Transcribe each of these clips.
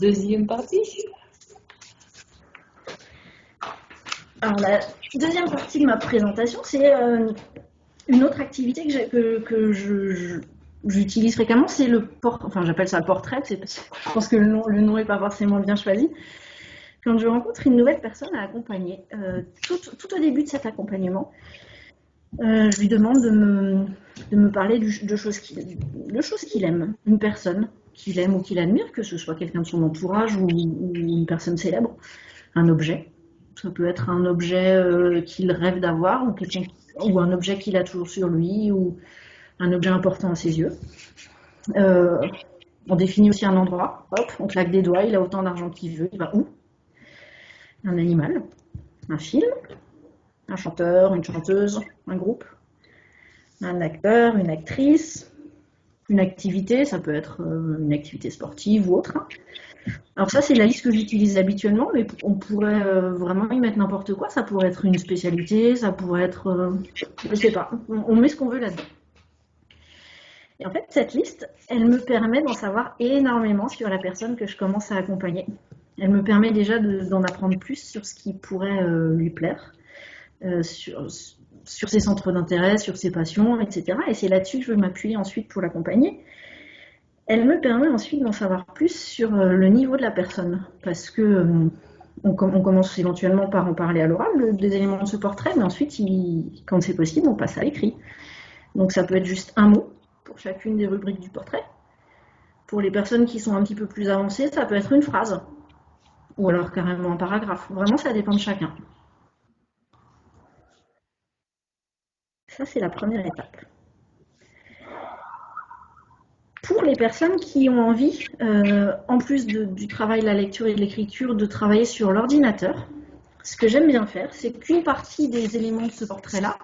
Deuxième partie. Alors, la deuxième partie de ma présentation, c'est une autre activité que j'utilise fréquemment, c'est enfin j'appelle ça le portrait, je pense que le nom n'est pas forcément bien choisi. Quand je rencontre une nouvelle personne à accompagner, tout au début de cet accompagnement, je lui demande de me parler de choses qu'il aime, une personne qu'il aime ou qu'il admire, que ce soit quelqu'un de son entourage ou une personne célèbre, un objet. Ça peut être un objet qu'il rêve d'avoir ou un objet qu'il a toujours sur lui ou un objet important à ses yeux. On définit aussi un endroit, hop, on claque des doigts, il a autant d'argent qu'il veut, il va où? Un animal, un film, un chanteur, une chanteuse, un groupe, un acteur, une actrice, une activité, ça peut être une activité sportive ou autre. Alors ça, c'est la liste que j'utilise habituellement, mais on pourrait vraiment y mettre n'importe quoi. Ça pourrait être une spécialité, ça pourrait être, je sais pas, on met ce qu'on veut là-dedans. Et en fait, cette liste, elle me permet d'en savoir énormément sur la personne que je commence à accompagner. Elle me permet déjà d'en apprendre plus sur ce qui pourrait lui plaire, sur ses centres d'intérêt, sur ses passions, etc. Et c'est là-dessus que je veux m'appuyer ensuite pour l'accompagner. Elle me permet ensuite d'en savoir plus sur le niveau de la personne, parce que on commence éventuellement par en parler à l'oral des éléments de ce portrait, mais ensuite, quand c'est possible, on passe à l'écrit. Donc ça peut être juste un mot pour chacune des rubriques du portrait. Pour les personnes qui sont un petit peu plus avancées, ça peut être une phrase, ou alors carrément un paragraphe. Vraiment, ça dépend de chacun. Ça, c'est la première étape. Pour les personnes qui ont envie, en plus du travail de la lecture et de l'écriture, de travailler sur l'ordinateur, ce que j'aime bien faire, c'est qu'une partie des éléments de ce portrait-là,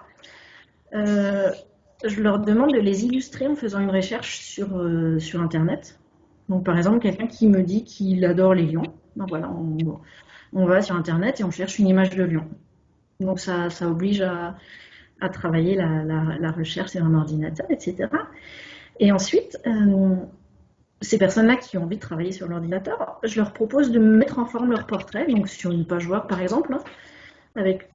je leur demande de les illustrer en faisant une recherche sur Internet. Donc, par exemple, quelqu'un qui me dit qu'il adore les lions, ben voilà, on va sur Internet et on cherche une image de lion. Donc, ça oblige à travailler la recherche sur un ordinateur, etc. Et ensuite, ces personnes-là qui ont envie de travailler sur l'ordinateur, je leur propose de mettre en forme leur portrait, donc sur une page Word par exemple, avec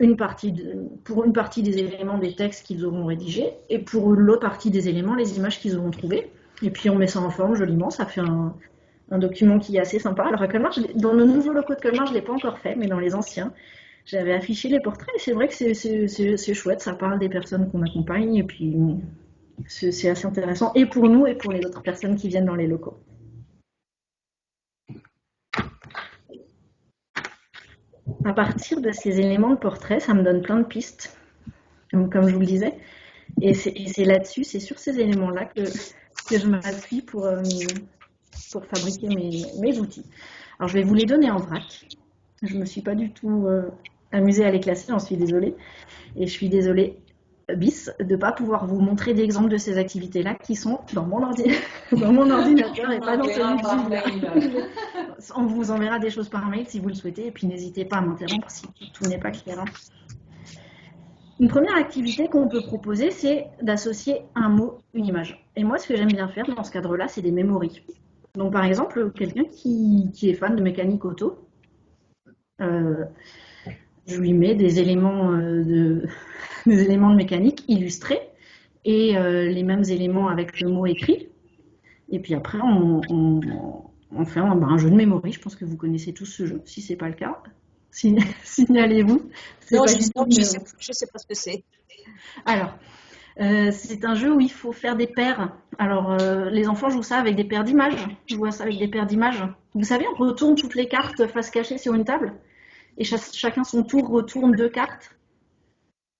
pour une partie des éléments des textes qu'ils auront rédigés, et pour l'autre partie des éléments, les images qu'ils auront trouvées. Et puis on met ça en forme joliment, ça fait un document qui est assez sympa. Alors à Colmar, dans nos nouveaux locaux de Colmar, je ne l'ai pas encore fait, mais dans les anciens, j'avais affiché les portraits, et c'est vrai que c'est chouette, ça parle des personnes qu'on accompagne, et puis c'est assez intéressant, et pour nous, et pour les autres personnes qui viennent dans les locaux. À partir de ces éléments de portrait, ça me donne plein de pistes, comme je vous le disais, et c'est là-dessus, c'est sur ces éléments-là que je m'appuie pour fabriquer mes outils. Alors je vais vous les donner en vrac. Je ne me suis pas du tout amusée à les classer, j'en suis désolée, et je suis désolée bis de ne pas pouvoir vous montrer d'exemples de ces activités-là qui sont dans mon ordinateur et pas dans celui de Julia. On vous enverra des choses par mail si vous le souhaitez, et puis n'hésitez pas à m'interrompre si tout n'est pas clair. Une première activité qu'on peut proposer, c'est d'associer un mot, une image. Et moi, ce que j'aime bien faire dans ce cadre-là, c'est des mémories. Donc par exemple, quelqu'un qui est fan de mécanique auto, je lui mets des éléments de mécanique illustrés et les mêmes éléments avec le mot écrit. Et puis après, on fait un jeu de mémoire. Je pense que vous connaissez tous ce jeu. Si ce n'est pas le cas, signalez-vous. Non, je ne sais pas ce que c'est. Alors, c'est un jeu où il faut faire des paires. Alors, les enfants jouent ça avec des paires d'images. Je vois ça avec des paires d'images. Vous savez, on retourne toutes les cartes face cachée sur une table. Et chacun son tour retourne 2 cartes.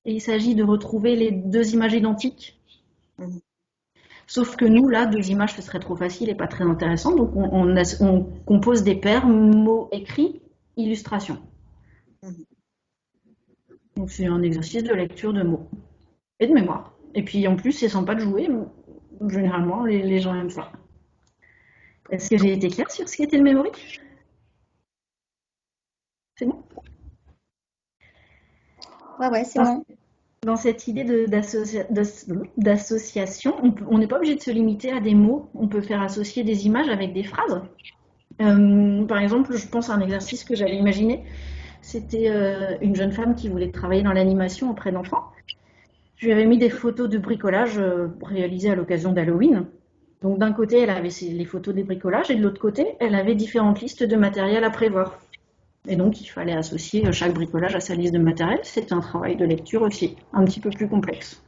Et il s'agit de retrouver les 2 images identiques. Sauf que nous, là, 2 images, ce serait trop facile et pas très intéressant. Donc, on compose des paires, mots écrits, illustrations. Donc, c'est un exercice de lecture de mots et de mémoire. Et puis, en plus, c'est sympa de jouer. Généralement, les gens aiment ça. Est-ce que j'ai été claire sur ce qu'était le memory? C'est bon? Ouais, c'est bon. Dans cette idée d'association, on n'est pas obligé de se limiter à des mots. On peut faire associer des images avec des phrases. Par exemple, je pense à un exercice que j'avais imaginé. C'était une jeune femme qui voulait travailler dans l'animation auprès d'enfants. Je lui avais mis des photos de bricolage réalisées à l'occasion d'Halloween. Donc d'un côté, elle avait les photos des bricolages et de l'autre côté, elle avait différentes listes de matériel à prévoir. Et donc il fallait associer chaque bricolage à sa liste de matériel. C'était un travail de lecture aussi, un petit peu plus complexe.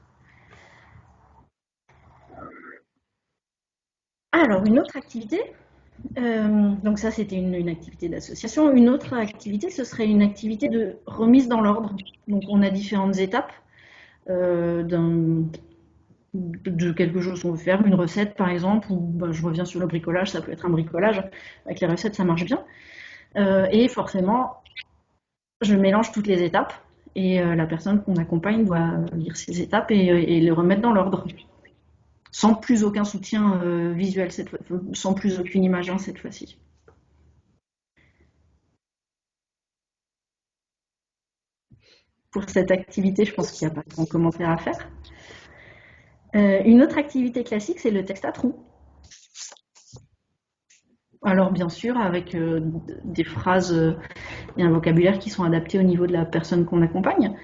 Alors une autre activité, donc ça c'était une activité d'association. Une autre activité, ce serait une activité de remise dans l'ordre. Donc on a différentes étapes de quelque chose qu'on veut faire, une recette par exemple, ou je reviens sur le bricolage, ça peut être un bricolage, avec les recettes ça marche bien. Et forcément, je mélange toutes les étapes, et la personne qu'on accompagne doit lire ces étapes et les remettre dans l'ordre, sans plus aucun soutien visuel, sans plus aucune image cette fois-ci. Pour cette activité, je pense qu'il n'y a pas de commentaire à faire. Une autre activité classique, c'est le texte à trous. Alors bien sûr, avec des phrases et un vocabulaire qui sont adaptés au niveau de la personne qu'on accompagne.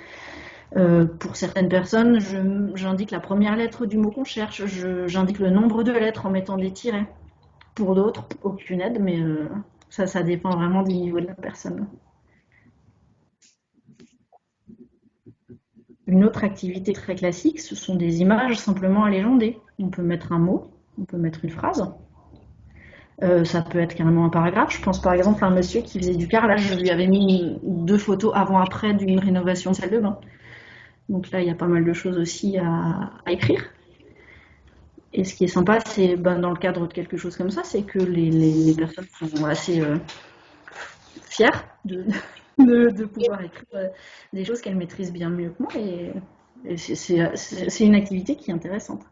Pour certaines personnes, j'indique la première lettre du mot qu'on cherche, j'indique le nombre de lettres en mettant des tirets. Pour d'autres, aucune aide, mais ça dépend vraiment du niveau de la personne. Une autre activité très classique, ce sont des images simplement à légender. On peut mettre un mot, on peut mettre une phrase. Ça peut être carrément un paragraphe. Je pense par exemple à un monsieur qui faisait du carrelage. Je lui avais mis 2 photos avant-après d'une rénovation de salle de bain. Donc là, il y a pas mal de choses aussi à écrire. Et ce qui est sympa, c'est dans le cadre de quelque chose comme ça, c'est que les personnes sont assez fières de pouvoir écrire des choses qu'elles maîtrisent bien mieux que moi. Et c'est une activité qui est intéressante.